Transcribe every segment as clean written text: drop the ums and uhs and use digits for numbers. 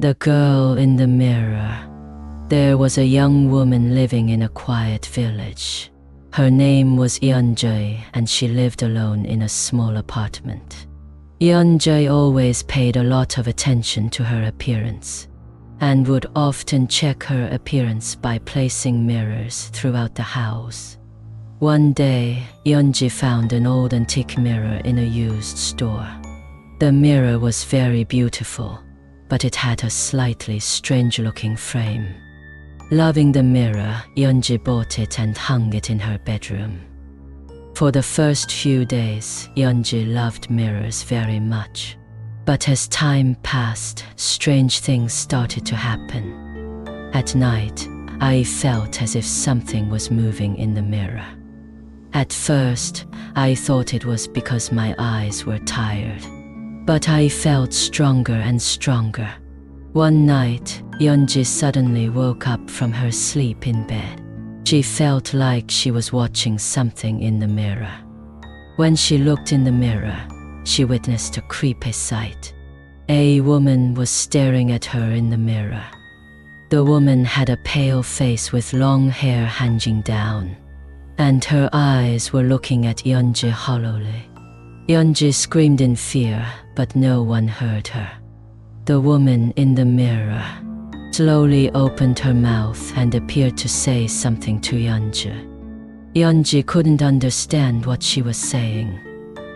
The girl in the mirror. There was a young woman living in a quiet village. Her name was Yeonjae, and she lived alone in a small apartment. Yeonjae always paid a lot of attention to her appearance, and would often check her appearance by placing mirrors throughout the house. One day, Yeonjae found an old antique mirror in a used store. The mirror was very beautiful, but it had a slightly strange-looking frame. Loving the mirror, Yeonjae bought it and hung it in her bedroom. For the first few days, Yeonjae loved mirrors very much. But as time passed, strange things started to happen. At night, I felt as if something was moving in the mirror. At first, I thought it was because my eyes were tired. But I felt stronger and stronger. One night, Yeonjae suddenly woke up from her sleep in bed. She felt like she was watching something in the mirror. When she looked in the mirror, she witnessed a creepy sight. A woman was staring at her in the mirror. The woman had a pale face with long hair hanging down, and her eyes were looking at Yeonjae hollowly. Yeonjae screamed in fear, but no one heard her. The woman in the mirror slowly opened her mouth and appeared to say something to Yeonjae. Yeonjae couldn't understand what she was saying,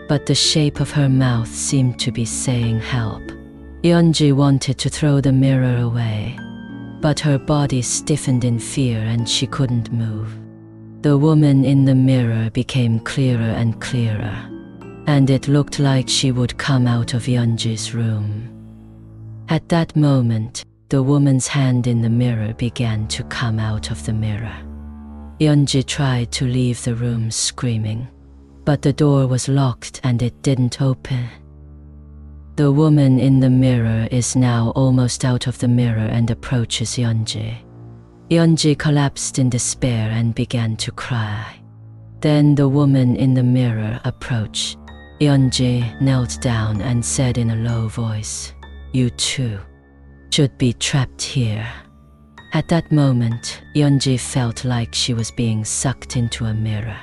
but the shape of her mouth seemed to be saying help. Yeonjae wanted to throw the mirror away, but her body stiffened in fear and she couldn't move. The woman in the mirror became clearer and clearer, and it looked like she would come out of Yeonjae's room. At that moment, the woman's hand in the mirror began to come out of the mirror. Yeonjae tried to leave the room screaming, but the door was locked and it didn't open. The woman in the mirror is now almost out of the mirror and approaches Yeonjae. Yeonjae collapsed in despair and began to cry. Then the woman in the mirror approached. Yeonjae knelt down and said in a low voice, "You too should be trapped here." At that moment, Yeonjae felt like she was being sucked into a mirror.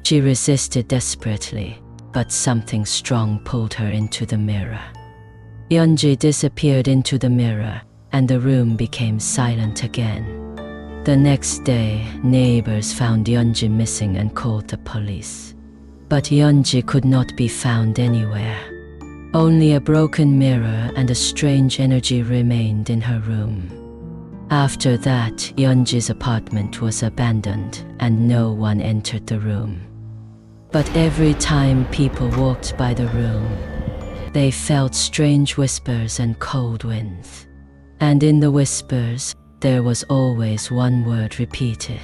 She resisted desperately, but something strong pulled her into the mirror. Yeonjae disappeared into the mirror, and the room became silent again. The next day, neighbors found Yeonjae missing and called the police. But Yeonjae could not be found anywhere. Only a broken mirror and a strange energy remained in her room. After that, Yeonjae's apartment was abandoned and no one entered the room. But every time people walked by the room, they felt strange whispers and cold winds. And in the whispers, there was always one word repeated: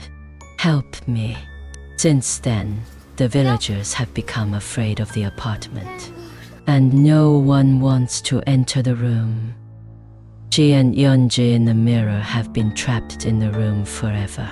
"Help me." Since then, the villagers have become afraid of the apartment, and no one wants to enter the room. She and Yeonjae in the mirror have been trapped in the room forever.